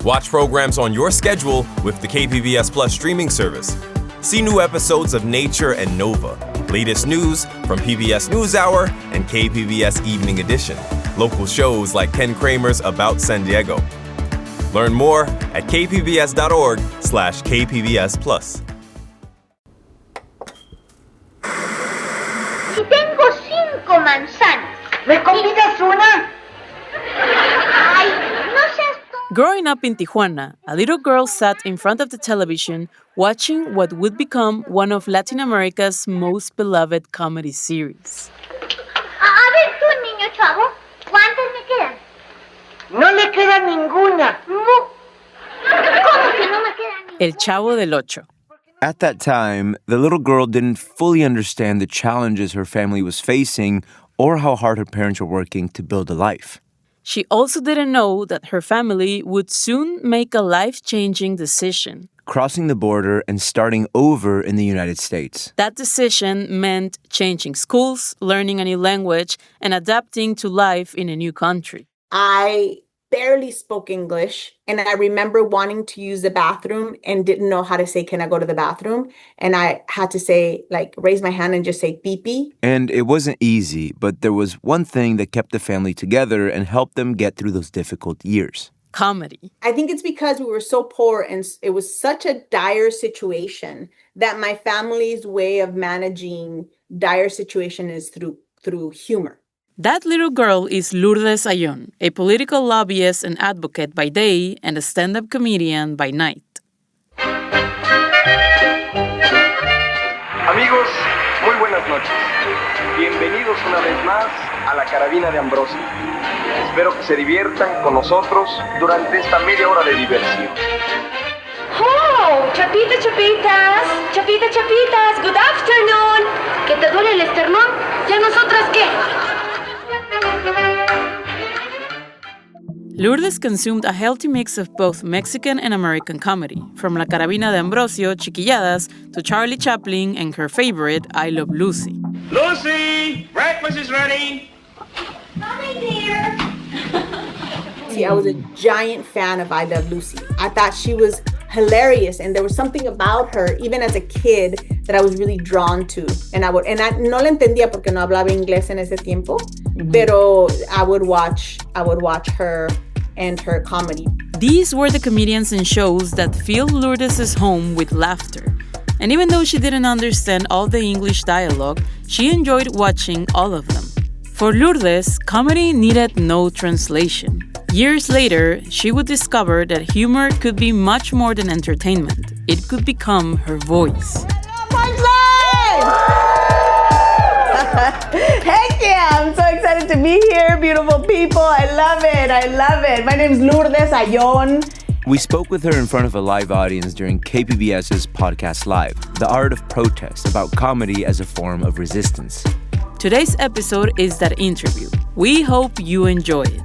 Watch programs on your schedule with the KPBS Plus streaming service. See new episodes of Nature and Nova, latest news from PBS NewsHour and KPBS Evening Edition, local shows like Ken Kramer's About San Diego. Learn more at kpbs.org/KPBS Plus. Y tengo 5 manzanas. ¿Me convidas una? Ay, no seas Growing up in Tijuana, a little girl sat in front of the television watching what would become one of Latin America's most beloved comedy series. A ver tú, niño chavo, ¿cuántas me quedan? No le queda ninguna. ¿Cómo que no me quedan ninguna? El Chavo del Ocho. At that time, the little girl didn't fully understand the challenges her family was facing or how hard her parents were working to build a life. She also didn't know that her family would soon make a life-changing decision. Crossing the border and starting over in the United States. That decision meant changing schools, learning a new language, and adapting to life in a new country. I barely spoke English, and I remember wanting to use the bathroom and didn't know how to say, "Can I go to the bathroom?" And I had to say, raise my hand and just say, "Pee pee." And it wasn't easy, but there was one thing that kept the family together and helped them get through those difficult years. Comedy. I think it's because we were so poor and it was such a dire situation that my family's way of managing dire situation is through humor. That little girl is Lourdes Ayon, a political lobbyist and advocate by day and a stand-up comedian by night. Amigos, muy buenas noches. Bienvenidos una vez más a la carabina de Ambrosio. Espero que se diviertan con nosotros durante esta media hora de diversión. ¡Oh! Chapitas, chapitas, chapitas, chapitas, good afternoon. ¿Que te duele el esternón? ¿Ya nosotras qué? Lourdes consumed a healthy mix of both Mexican and American comedy, from La Carabina de Ambrosio, Chiquilladas, to Charlie Chaplin and her favorite, I Love Lucy. Lucy, breakfast is ready. Coming, dear. See, I was a giant fan of I Love Lucy. I thought she was hilarious, and there was something about her, even as a kid, that I was really drawn to. And I no la entendía porque no hablaba inglés en ese tiempo, pero I would watch her and her comedy. These were the comedians and shows that filled Lourdes' home with laughter. And even though she didn't understand all the English dialogue, she enjoyed watching all of them. For Lourdes, comedy needed no translation. Years later, she would discover that humor could be much more than entertainment. It could become her voice. Heck yeah, I'm so excited to be here, beautiful people. I love it. My name is Lourdes Ayon. We spoke with her in front of a live audience during KPBS's Podcast Live, The Art of Protest, about comedy as a form of resistance. Today's episode is that interview. We hope you enjoy it.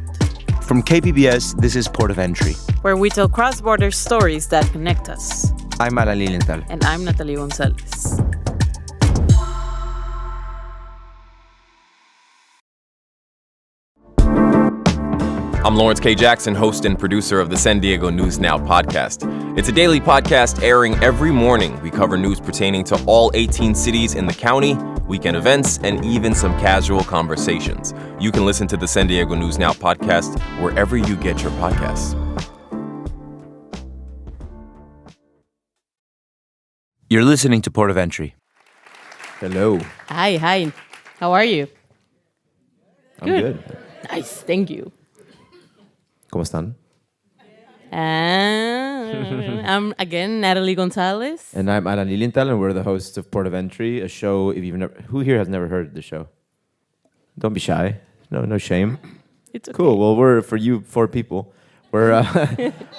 From KPBS, this is Port of Entry, where we tell cross-border stories that connect us. I'm Alan Lilienthal. And I'm Natalie Gonzalez. I'm Lawrence K. Jackson, host and producer of the San Diego News Now podcast. It's a daily podcast airing every morning. We cover news pertaining to all 18 cities in the county, weekend events, and even some casual conversations. You can listen to the San Diego News Now podcast wherever you get your podcasts. You're listening to Port of Entry. Hello. Hi. How are you? I'm good. Nice, thank you. ¿Cómo están? I'm again Natalie Gonzalez. And I'm Alan Lilienthal, and we're the hosts of Port of Entry, a show. If you've never, who here has never heard of the show? Don't be shy. No shame. It's okay. Cool. Well, we're for you 4 people. We're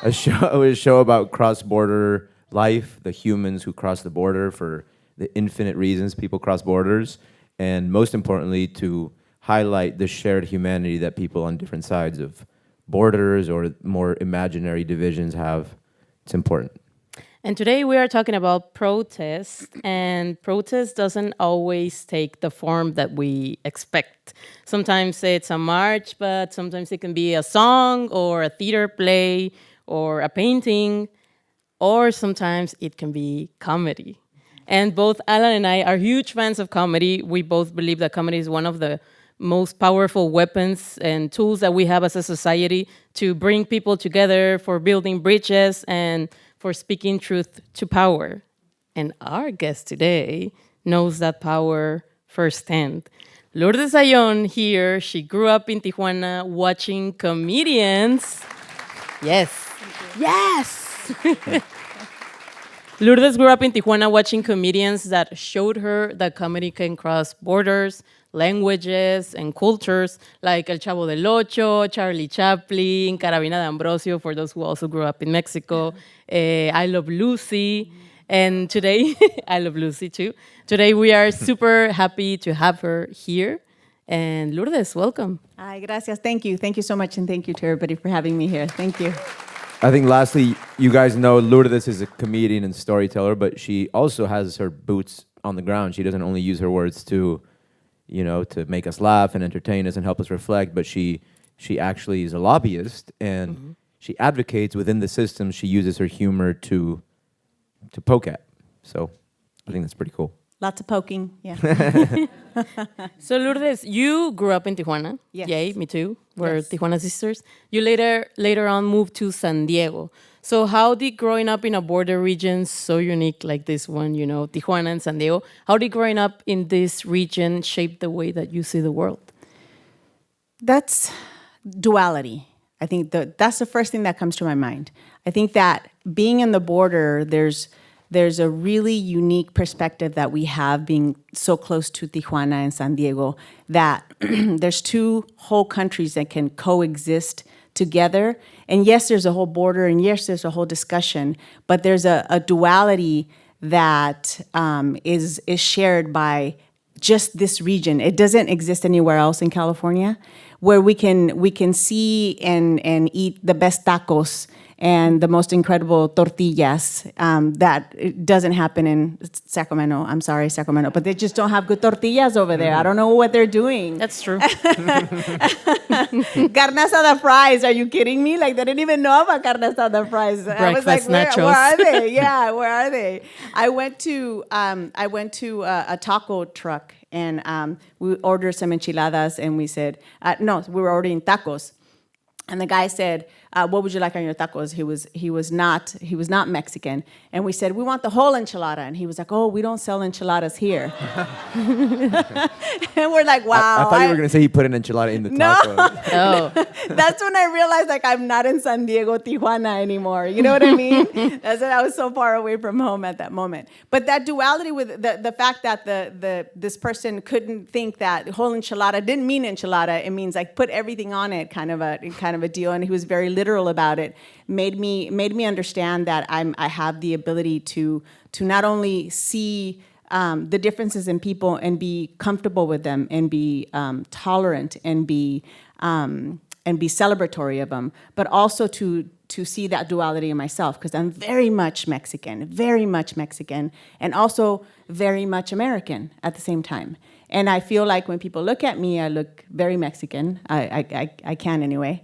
a show about cross-border life, the humans who cross the border for the infinite reasons people cross borders, and most importantly, to highlight the shared humanity that people on different sides of borders or more imaginary divisions have. It's important. And today we are talking about protest, and protest doesn't always take the form that we expect. Sometimes it's a march, but sometimes it can be a song or a theater play or a painting, or sometimes it can be comedy. And both Alan and I are huge fans of comedy. We both believe that comedy is one of the most powerful weapons and tools that we have as a society to bring people together, for building bridges, and for speaking truth to power. And our guest today knows that power firsthand. Lourdes Ayon here. She grew up in Tijuana watching comedians. Yes. Yes. Lourdes grew up in Tijuana watching comedians that showed her that comedy can cross borders, languages, and cultures, like El Chavo del Ocho, Charlie Chaplin, Carabina de Ambrosio, for those who also grew up in Mexico, I Love Lucy. And today, I love Lucy too. Today, we are super happy to have her here. And Lourdes, welcome. Ay, gracias. Thank you. Thank you so much. And thank you to everybody for having me here. Thank you. I think lastly, you guys know Lourdes is a comedian and storyteller, but she also has her boots on the ground. She doesn't only use her words to make us laugh and entertain us and help us reflect, but she actually is a lobbyist, and she advocates within the system. She uses her humor to poke at. So I think that's pretty cool. Lots of poking, yeah. So Lourdes, you grew up in Tijuana. Yes. Yay, me too. We're Yes. Tijuana sisters. You later on moved to San Diego. So how did growing up in a border region so unique like this one, Tijuana and San Diego, how did growing up in this region shape the way that you see the world? That's duality. I think that's the first thing that comes to my mind. I think that being in the border, there's a really unique perspective that we have being so close to Tijuana and San Diego, that there's two whole countries that can coexist together. And yes, there's a whole border, and yes, there's a whole discussion, but there's a duality that is shared by just this region. It doesn't exist anywhere else in California, where we can see and eat the best tacos and the most incredible tortillas. That it doesn't happen in Sacramento. I'm sorry, Sacramento, but they just don't have good tortillas over there. I don't know what they're doing. That's true. Carne asada fries. Are you kidding me? Like, they didn't even know about carne asada fries. I was like, nachos. where are they? Yeah, where are they? I went to a taco truck, and we ordered some enchiladas, and we said, no, we were ordering tacos. And the guy said, what would you like on your tacos? He was not Mexican. And we said, we want the whole enchilada. And he was like, oh, we don't sell enchiladas here. And we're like, wow. I thought you were going to say he put an enchilada in the taco. Oh. That's when I realized, like, I'm not in San Diego, Tijuana anymore. You know what I mean? That's when I was so far away from home at that moment. But that duality with the fact that this person couldn't think that whole enchilada didn't mean enchilada. It means like put everything on it, kind of a deal. And he was very literal about it. Made me understand that I have the ability to not only see the differences in people and be comfortable with them, and be tolerant, and be celebratory of them, but also to see that duality in myself, because I'm very much Mexican, and also very much American at the same time. And I feel like when people look at me, I look very Mexican. I can anyway.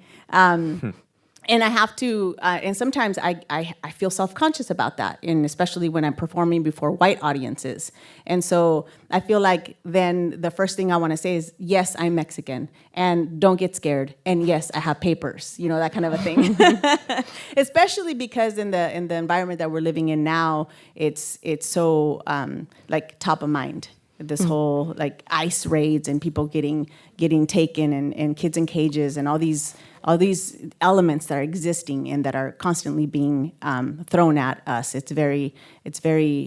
And I have to, and sometimes I feel self-conscious about that, and especially when I'm performing before white audiences. And so I feel like then the first thing I want to say is, yes, I'm Mexican, and don't get scared, and yes, I have papers, that kind of a thing. Especially because in the environment that we're living in now, it's so like top of mind. This whole like ICE raids and people getting taken, and kids in cages, and all these elements that are existing and that are constantly being thrown at us. It's very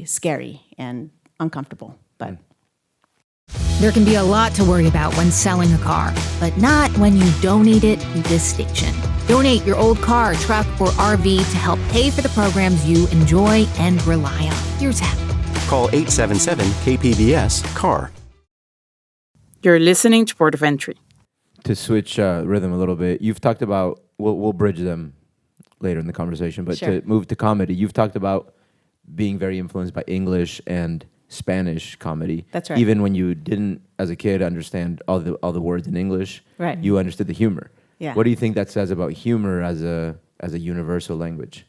scary and uncomfortable. But there can be a lot to worry about when selling a car, but not when you donate it to this station. Donate your old car, truck, or RV to help pay for the programs you enjoy and rely on. Here's how. Call 877-KPBS-CAR. You're listening to Port of Entry. To switch rhythm a little bit, you've talked about, we'll bridge them later in the conversation, but sure. To move to comedy, you've talked about being very influenced by English and Spanish comedy. That's right. Even when you didn't, as a kid, understand all the words in English, right. You understood the humor. Yeah. What do you think that says about humor as a as a universal language?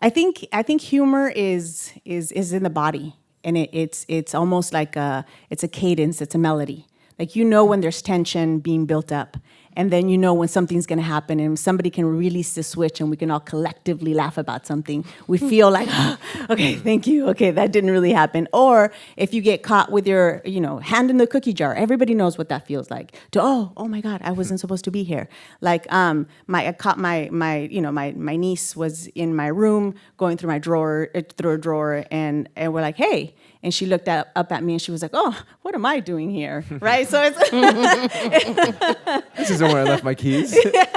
I think humor is in the body, and it's almost like it's a cadence, it's a melody. Like when there's tension being built up, and then when something's going to happen, and somebody can release the switch, and we can all collectively laugh about something. We feel like, okay, thank you. Okay, that didn't really happen. Or if you get caught with your hand in the cookie jar, everybody knows what that feels like. Oh my God, I wasn't supposed to be here. Like my niece was in my room going through a drawer, and we're like, hey. And she looked up at me and she was like, oh, what am I doing here? Right? So it's... This isn't where I left my keys. Yeah,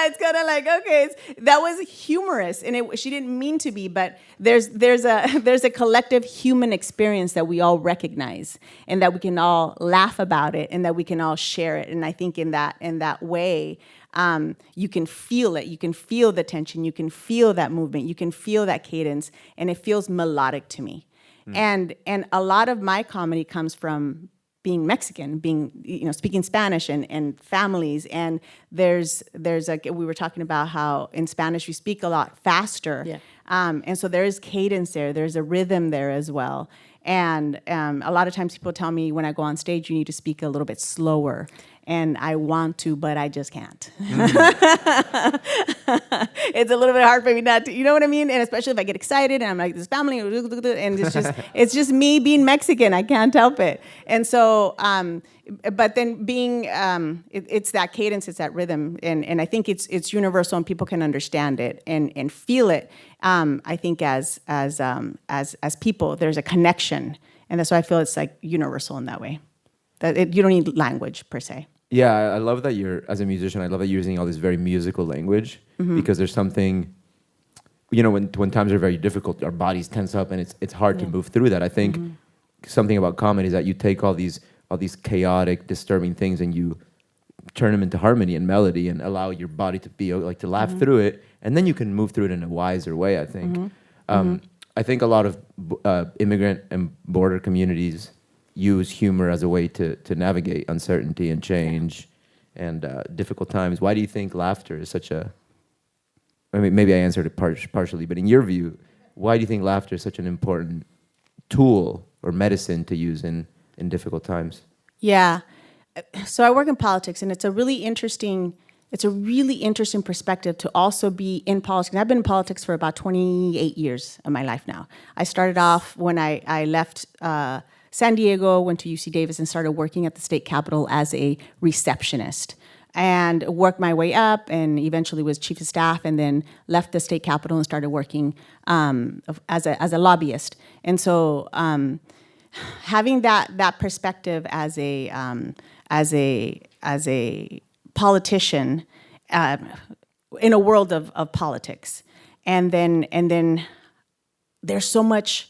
it's kind of like, okay, that was humorous. And she didn't mean to be, but there's a collective human experience that we all recognize and that we can all laugh about it and that we can all share it. And I think in that way, you can feel it. You can feel the tension. You can feel that movement. You can feel that cadence. And it feels melodic to me. And a lot of my comedy comes from being Mexican, speaking Spanish and families. And there's we were talking about how in Spanish we speak a lot faster. Yeah. And so there is cadence there. There's a rhythm there as well. And a lot of times people tell me when I go on stage, you need to speak a little bit slower. And I want to, but I just can't. It's a little bit hard for me not to, you know what I mean? And especially if I get excited and I'm like, this family, and it's just me being Mexican. I can't help it. And so, but then being, it's that cadence, it's that rhythm. And I think it's universal and people can understand it and feel it. I think as people, there's a connection. And that's why I feel it's like universal in that way. That you don't need language per se. Yeah, I love that as a musician, I love that you're using all this very musical language because there's something, when times are very difficult, our bodies tense up and it's hard to move through that. I think something about comedy is that you take all these chaotic, disturbing things and you turn them into harmony and melody and allow your body to be to laugh through it, and then you can move through it in a wiser way, I think. I think a lot of immigrant and border communities use humor as a way to navigate uncertainty and change and difficult times. Why do you think laughter is such a... I mean, maybe I answered it partially, but in your view, why do you think laughter is such an important tool or medicine to use in difficult times? Yeah. So I work in politics, and it's a really interesting perspective to also be in politics. And I've been in politics for about 28 years of my life now. I started off when I left San Diego, went to UC Davis, and started working at the state capitol as a receptionist, and worked my way up, and eventually was chief of staff, and then left the state capitol and started working as a lobbyist. And so, having that perspective as a politician in a world of politics, and then there's so much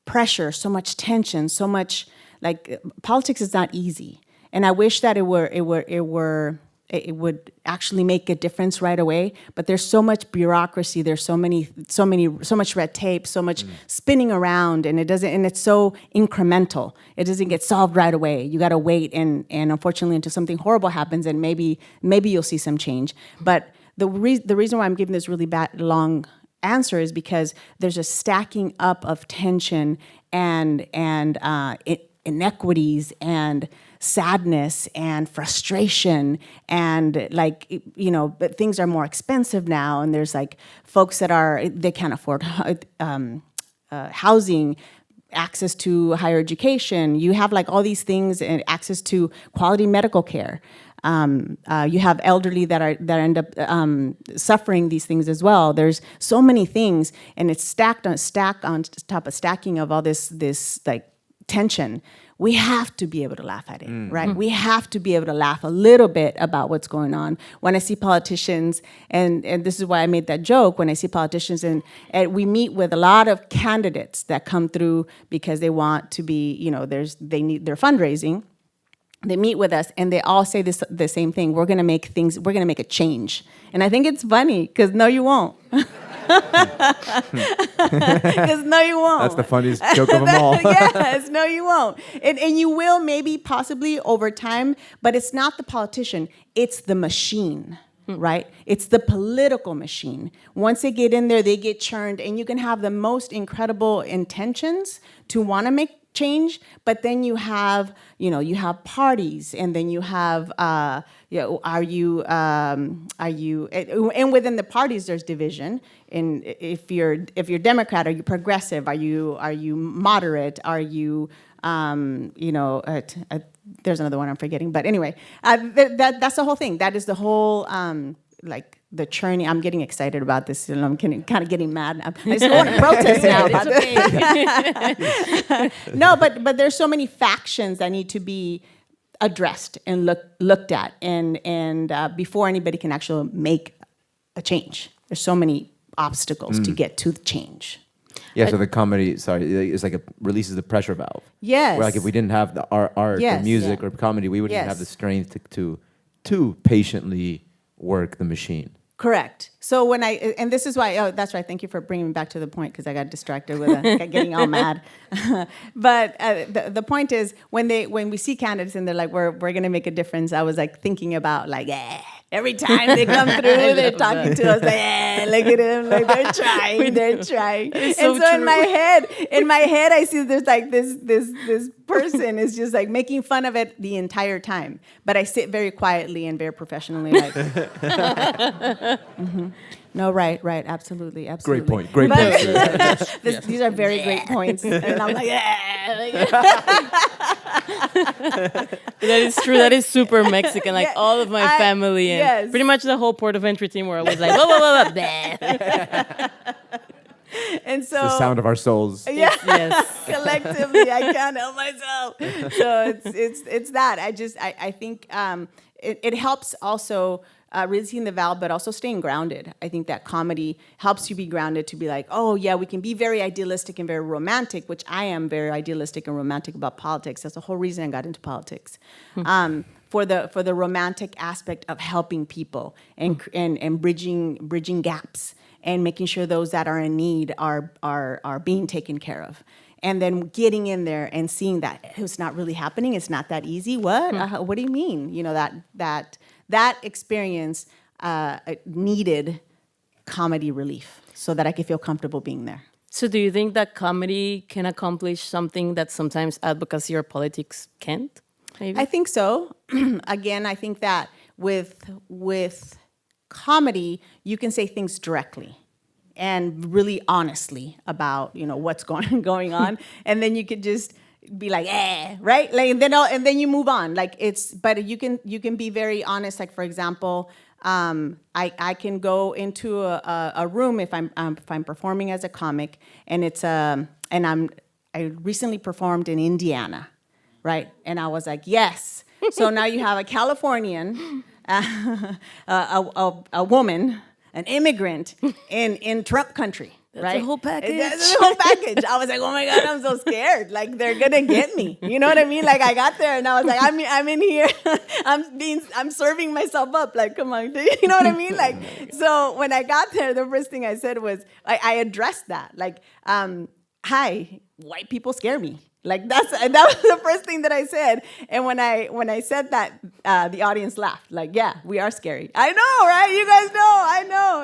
pressure, so much tension, so much, like, politics is not easy. And I wish that it would actually make a difference right away. But there's so much bureaucracy, there's so much red tape, so much spinning around, and it's so incremental. It doesn't get solved right away. You got to wait, and unfortunately, until something horrible happens, and maybe you'll see some change. But the reason why I'm giving this really long answer is because there's a stacking up of tension and inequities and sadness and frustration, and but things are more expensive now, and there's like folks they can't afford housing, access to higher education. You have like all these things and access to quality medical care. You have elderly that end up suffering these things as well. There's so many things, and it's stacked on top of stacking of all this like tension. We have to be able to laugh at it, right? We have to be able to laugh a little bit about what's going on. When I see politicians, and this is why I made that joke, when I see politicians and we meet with a lot of candidates that come through because they want to be, they need their fundraising. They meet with us and they all say the same thing. We're going to make a change. And I think it's funny because no, you won't. Because no, you won't. That's the funniest joke of them all. Yes, no, you won't. And you will maybe possibly over time, but it's not the politician, it's the machine. right? It's the political machine. Once they get in there, they get churned, and you can have the most incredible intentions to want to make change, but then you have parties, and then you have, and within the parties there's division. And if you're Democrat, are you progressive? Are you moderate? Are you, there's another one I'm forgetting, but anyway, that's the whole thing. That is the whole, the churning. I'm getting excited about this, and I'm kind of getting mad. I just want to protest now about this. No, but there's so many factions that need to be addressed and looked at, and before anybody can actually make a change. There's so many obstacles to get to the change. Yeah, so the comedy, it's like it releases the pressure valve. Yes. Where, like, if we didn't have the art or music or comedy, we wouldn't have the strength to patiently work the machine. Correct. So and this is why, that's right, thank you for bringing me back to the point, because I got distracted with getting all mad. But the point is, when we see candidates and they're like, we're going to make a difference, I was like thinking about every time they come through, they're talking to us look at them, like they're trying. It's and so true. in my head, I see there's like this person is just like making fun of it the entire time. But I sit very quietly and very professionally, like. Mm-hmm. No, right, absolutely. Great point. These are very great points, and I'm like, That is true. That is super Mexican. Like all of my family and pretty much the whole port of entry team were always like, blah, blah, blah, blah. And so it's the sound of our souls. Yes. Collectively, I can't help myself. So it's that. I think it helps also. Releasing the valve, but also staying grounded. I think that comedy helps you be grounded to be like, oh yeah, we can be very idealistic and very romantic, which I am very idealistic and romantic about politics. That's the whole reason I got into politics. For the romantic aspect of helping people and bridging gaps and making sure those that are in need are being taken care of. And then getting in there and seeing that it's not really happening. It's not that easy. What? What do you mean? That experience needed comedy relief so that I could feel comfortable being there. So do you think that comedy can accomplish something that sometimes advocacy or politics can't? Maybe? I think so. Again, I think that with comedy, you can say things directly and really honestly about what's going on, and then you could just be like, right? Like, and then you move on. But you can be very honest. Like, for example, I can go into a room if I'm performing as a comic, and I recently performed in Indiana, right? And I was like, yes. So now you have a Californian, a woman, an immigrant in Trump country. That's right? a whole package. That's the whole package. I was like, oh my God, I'm so scared. Like, they're gonna get me. You know what I mean? Like, I got there and I was like, I'm in here. I'm serving myself up. Like, come on. You know what I mean? Like, so when I got there, the first thing I said was, I addressed that. Like, hi, white people scare me. Like, that was the first thing that I said. And when I said that, the audience laughed. Like, yeah, we are scary. I know, right? You guys know, I know.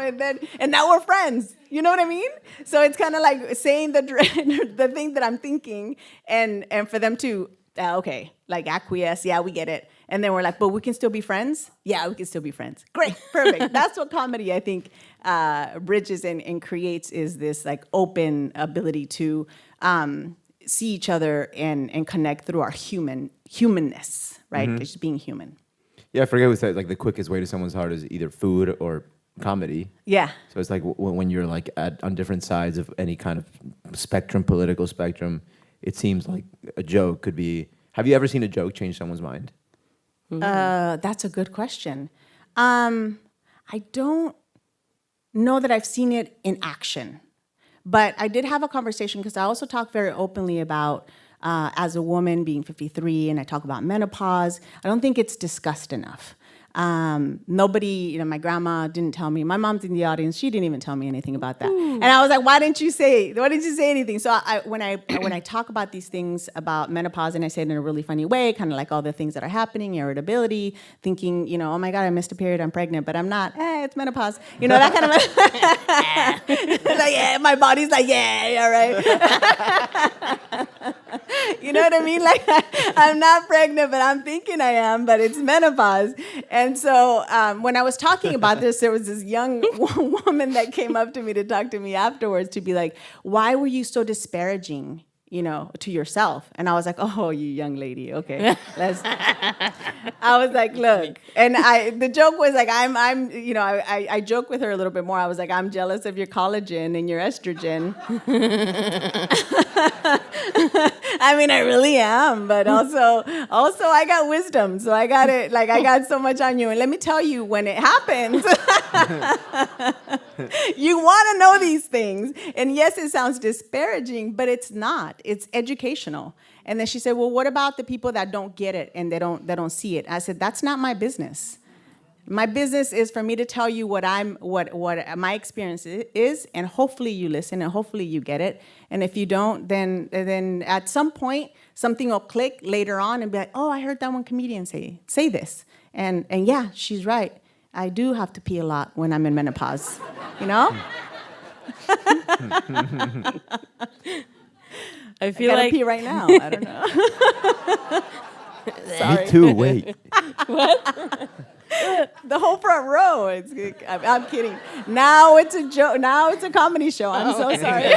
And now we're friends. You know what I mean? So it's kind of like saying the thing that I'm thinking, and for them to, okay, like acquiesce. Yeah, we get it. And then we're like, but we can still be friends? Yeah, we can still be friends. Great, perfect. That's what comedy, I think, bridges and creates, is this like open ability to see each other and connect through our humanness, right? Mm-hmm. Just being human. Yeah, I forget what said. Like, the quickest way to someone's heart is either food or comedy. Yeah. So it's like when you're like on different sides of any kind of spectrum, political spectrum, it seems like a joke could be. Have you ever seen a joke change someone's mind? That's a good question. I don't know that I've seen it in action. But I did have a conversation, because I also talk very openly about, as a woman being 53, and I talk about menopause. I don't think it's discussed enough. Nobody, my grandma didn't tell me. My mom's in the audience. She didn't even tell me anything about that. And I was like, why didn't you say anything? So when I talk about these things about menopause, and I say it in a really funny way, kind of like all the things that are happening, irritability, thinking, oh my God, I missed a period, I'm pregnant, but I'm not. It's menopause. That kind of, like, yeah, my body's like, yeah, right. You know what I mean? Like, I'm not pregnant, but I'm thinking I am, but it's menopause. And so when I was talking about this, there was this young woman that came up to me to talk to me afterwards to be like, why were you so disparaging, to yourself? And I was like, oh, you young lady. Okay, I was like, look, and the joke was like, I joke with her a little bit more. I was like, I'm jealous of your collagen and your estrogen. I mean, I really am, but also I got wisdom, so I got it. Like, I got so much on you, and let me tell you, when it happens, you want to know these things. And yes, it sounds disparaging, but it's not. It's educational. And then she said, well, what about the people that don't get it and they don't see it? I said, that's not my business. My business is for me to tell you what my experience is, and hopefully you listen and hopefully you get it. And if you don't, then at some point something will click later on and be like, oh, I heard that one comedian say this. And yeah, she's right. I do have to pee a lot when I'm in menopause, I feel gotta like pee right now. I don't know. Me too. Wait. What? The whole front row. I'm kidding. Now it's a joke. Now it's a comedy show. I'm so sorry.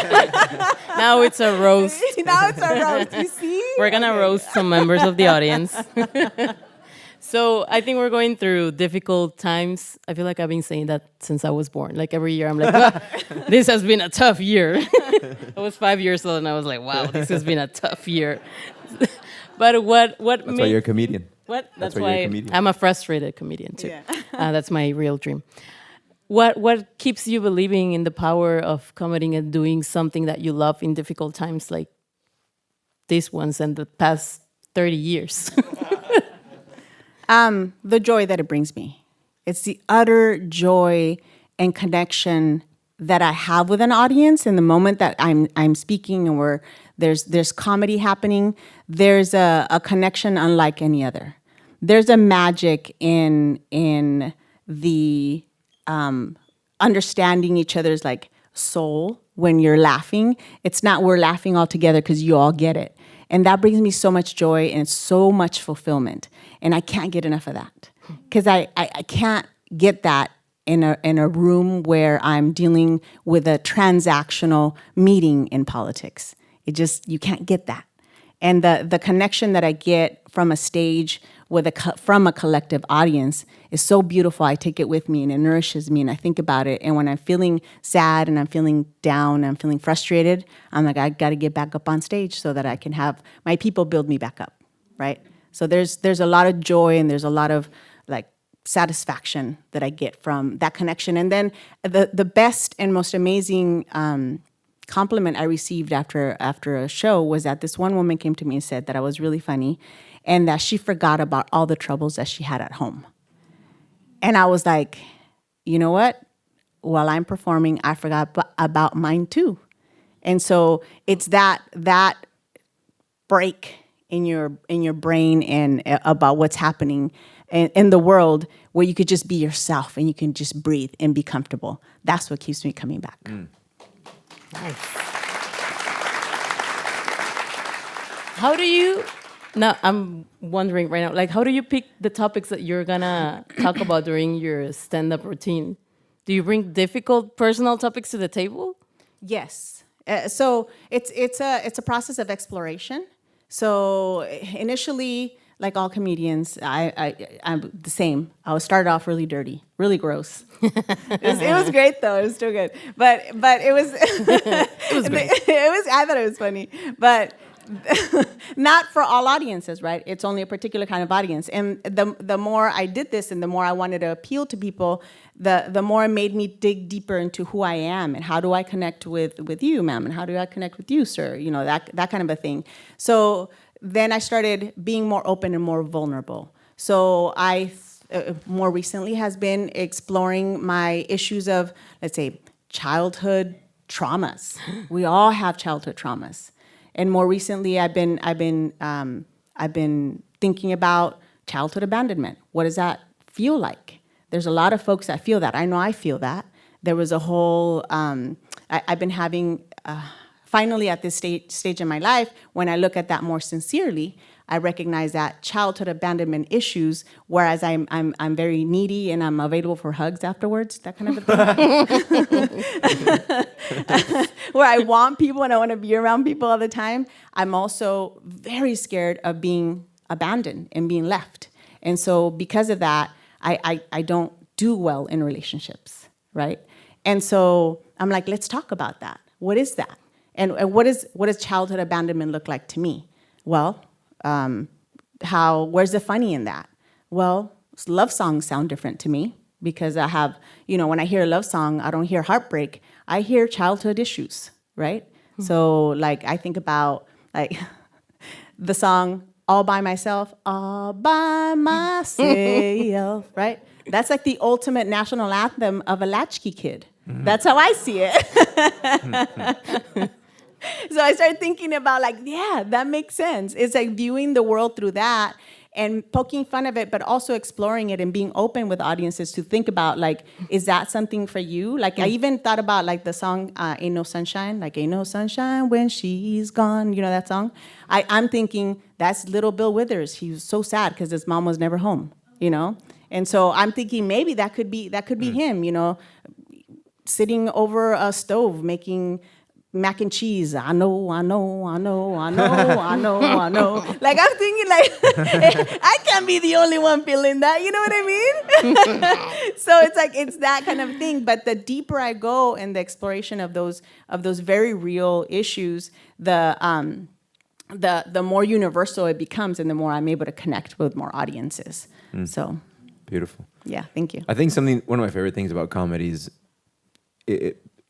Now it's a roast. Now it's a roast. You see? We're gonna roast some members of the audience. So I think we're going through difficult times. I feel like I've been saying that since I was born. Like every year I'm like, well, this has been a tough year. I was 5 years old and I was like, wow, this has been a tough year. But what That's why you're a comedian. What? That's why you're a comedian. I'm a frustrated comedian too. Yeah. That's my real dream. What keeps you believing in the power of comedy and doing something that you love in difficult times like these ones and the past 30 years? The joy that it brings me. It's the utter joy and connection that I have with an audience in the moment that I'm speaking and where there's comedy happening. There's a connection unlike any other. There's a magic in the understanding each other's like soul when you're laughing. It's not we're laughing all together because you all get it. And that brings me so much joy and so much fulfillment. And I can't get enough of that because I can't get that in a room where I'm dealing with a transactional meeting in politics. You can't get that. And the connection that I get from a stage from a collective audience is so beautiful. I take it with me and it nourishes me and I think about it. And when I'm feeling sad and I'm feeling down and I'm feeling frustrated, I'm like, I got to get back up on stage so that I can have my people build me back up, right? So there's a lot of joy and there's a lot of like satisfaction that I get from that connection. And then the best and most amazing compliment I received after a show was that this one woman came to me and said that I was really funny and that she forgot about all the troubles that she had at home. And I was like, you know what? While I'm performing, I forgot about mine too. And so it's that break in your brain and about what's happening in the world where you could just be yourself and you can just breathe and be comfortable. That's what keeps me coming back. Nice. How do you... Now, I'm wondering right now, like, how do you pick the topics that you're gonna talk about during your stand-up routine? Do you bring difficult personal topics to the table? Yes. So it's a process of exploration. So initially, like all comedians, I'm the same. I was started off really dirty, really gross. It was great though. It was still good, but it was it was great. I thought it was funny, but not for all audiences, right? It's only a particular kind of audience. And the more I did this and the more I wanted to appeal to people, the more it made me dig deeper into who I am and how do I connect with you, ma'am, and how do I connect with you, sir? You know, that kind of a thing. So then I started being more open and more vulnerable. So more recently has been exploring my issues of, let's say, childhood traumas. We all have childhood traumas, and more recently, I've been thinking about childhood abandonment. What does that feel like? There's a lot of folks that feel that. I know I feel that. There was a whole. I've been having. Finally, at this stage in my life, when I look at that more sincerely, I recognize that childhood abandonment issues, whereas I'm very needy and I'm available for hugs afterwards, that kind of a thing. Where I want people and I want to be around people all the time, I'm also very scared of being abandoned and being left. And so because of that, I don't do well in relationships, right? And so I'm like, let's talk about that. What is that? And what does childhood abandonment look like to me? Well, where's the funny in that? Well, love songs sound different to me because I have, when I hear a love song, I don't hear heartbreak. I hear childhood issues, right? Mm-hmm. So like I think about like the song All By Myself, right? That's like the ultimate national anthem of a latchkey kid. Mm-hmm. That's how I see it. So I started thinking about that makes sense. It's like viewing the world through that and poking fun of it, but also exploring it and being open with audiences to think about is that something for you? I even thought about the song Ain't No Sunshine, Ain't No Sunshine When She's Gone, that song? I'm thinking that's little Bill Withers. He was so sad because his mom was never home, And so I'm thinking maybe that could be him, sitting over a stove making mac and cheese. I know. I'm thinking I can't be the only one feeling that. You know what I mean? So it's that kind of thing. But the deeper I go in the exploration of those very real issues, the more universal it becomes, and the more I'm able to connect with more audiences. So beautiful. Yeah, thank you. I think one of my favorite things about comedy is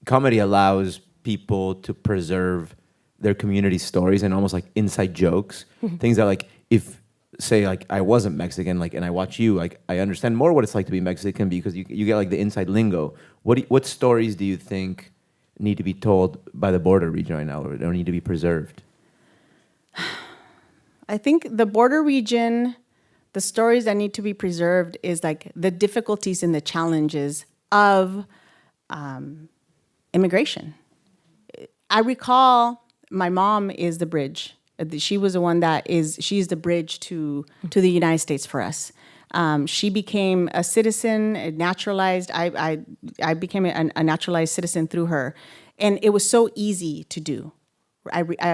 comedy allows people to preserve their community stories and almost like inside jokes, things that if say I wasn't Mexican, and I watch you, I understand more what it's like to be Mexican because you get the inside lingo. What stories do you think need to be told by the border region right now, or don't need to be preserved? I think the border region, the stories that need to be preserved is the difficulties and the challenges of immigration. I recall my mom is the bridge. She was the one she's the bridge to the United States for us. She became a citizen, naturalized. I became a naturalized citizen through her. And it was so easy to do.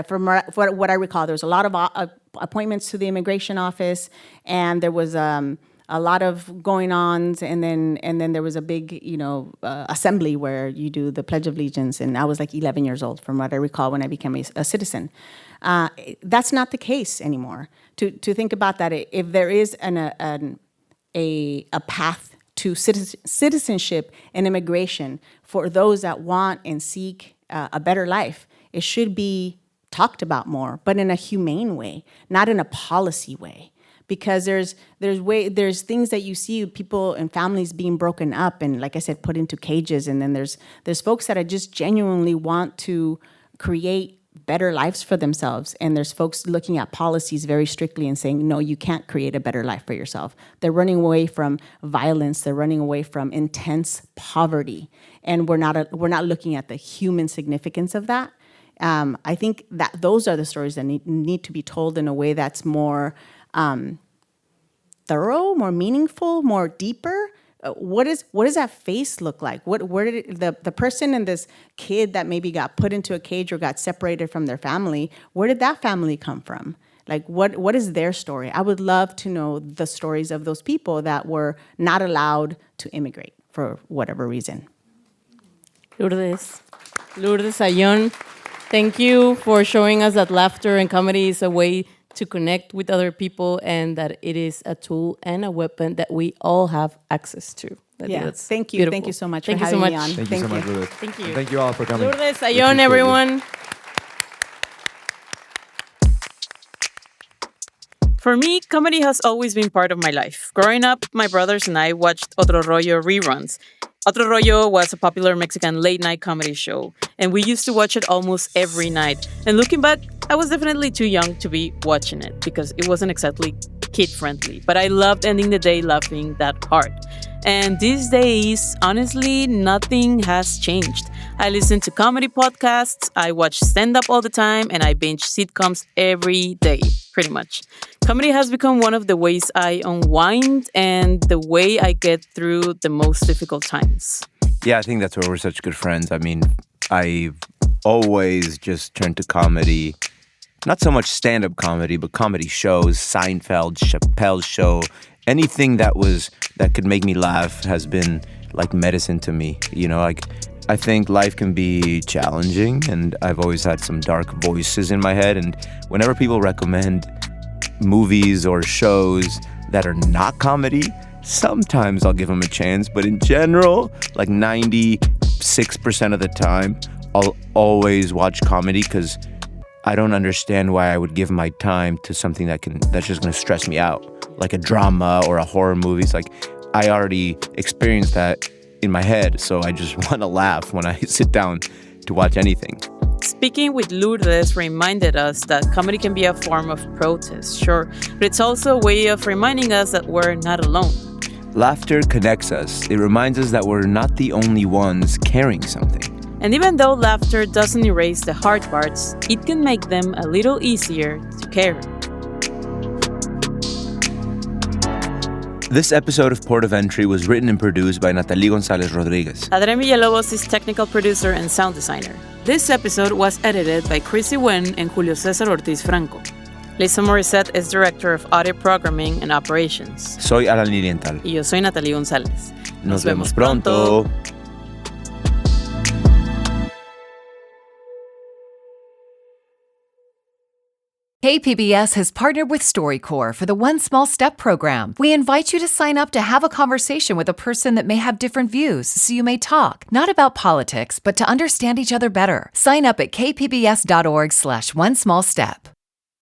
From what I recall, there was a lot of appointments to the immigration office, and there was a lot of going-ons, and then there was a big, assembly where you do the Pledge of Allegiance, and I was 11 years old, from what I recall, when I became a citizen. That's not the case anymore. To think about that, if there is a path to citizenship and immigration for those that want and seek a better life, it should be talked about more, but in a humane way, not in a policy way. Because there's things that you see people and families being broken up and, like I said, put into cages, and then there's folks that just genuinely want to create better lives for themselves, and there's folks looking at policies very strictly and saying, no, you can't create a better life for yourself. They're running away from violence. They're running away from intense poverty, and we're not looking at the human significance of that. I think that those are the stories that need to be told in a way that's more thorough, more meaningful, more deeper. What does that face look like? Where did the person and this kid that maybe got put into a cage or got separated from their family, where did that family come from? What is their story? I would love to know the stories of those people that were not allowed to immigrate for whatever reason. Lourdes Ayon, thank you for showing us that laughter and comedy is a way to connect with other people, and that it is a tool and a weapon that we all have access to. Yes, thank you. Beautiful. Thank you so much for having me on. Thank you so much, Lourdes. Thank you. And thank you all for coming. Lourdes Ayon, everyone. For me, comedy has always been part of my life. Growing up, my brothers and I watched Otro Rollo reruns. Otro Rollo was a popular Mexican late-night comedy show, and we used to watch it almost every night. And looking back, I was definitely too young to be watching it because it wasn't exactly kid-friendly. But I loved ending the day laughing that hard. And these days, honestly, nothing has changed. I listen to comedy podcasts, I watch stand-up all the time, and I binge sitcoms every day, pretty much. Comedy has become one of the ways I unwind and the way I get through the most difficult times. Yeah, I think that's why we're such good friends. I mean, I've always just turned to comedy. Not so much stand-up comedy, but comedy shows, Seinfeld, Chappelle's Show. Anything that could make me laugh has been like medicine to me. You know, like I think life can be challenging, and I've always had some dark voices in my head. And whenever people recommend movies or shows that are not comedy, sometimes I'll give them a chance. But in general, like 96% of the time, I'll always watch comedy because I don't understand why I would give my time to something that's just going to stress me out, like a drama or a horror movie. It's like I already experienced that in my head, so I just want to laugh when I sit down to watch anything. Speaking with Lourdes reminded us that comedy can be a form of protest, sure, but it's also a way of reminding us that we're not alone. Laughter connects us. It reminds us that we're not the only ones carrying something. And even though laughter doesn't erase the hard parts, it can make them a little easier to carry. This episode of Port of Entry was written and produced by Natalie Gonzalez Rodriguez. Adrián Villalobos is technical producer and sound designer. This episode was edited by Chrissy Wen and Julio César Ortiz Franco. Lisa Morissette is director of audio programming and operations. Soy Alan Lilienthal. Y yo soy Natalie González. Nos vemos pronto. KPBS has partnered with StoryCorps for the One Small Step program. We invite you to sign up to have a conversation with a person that may have different views, so you may talk, not about politics, but to understand each other better. Sign up at kpbs.org/onesmallstep.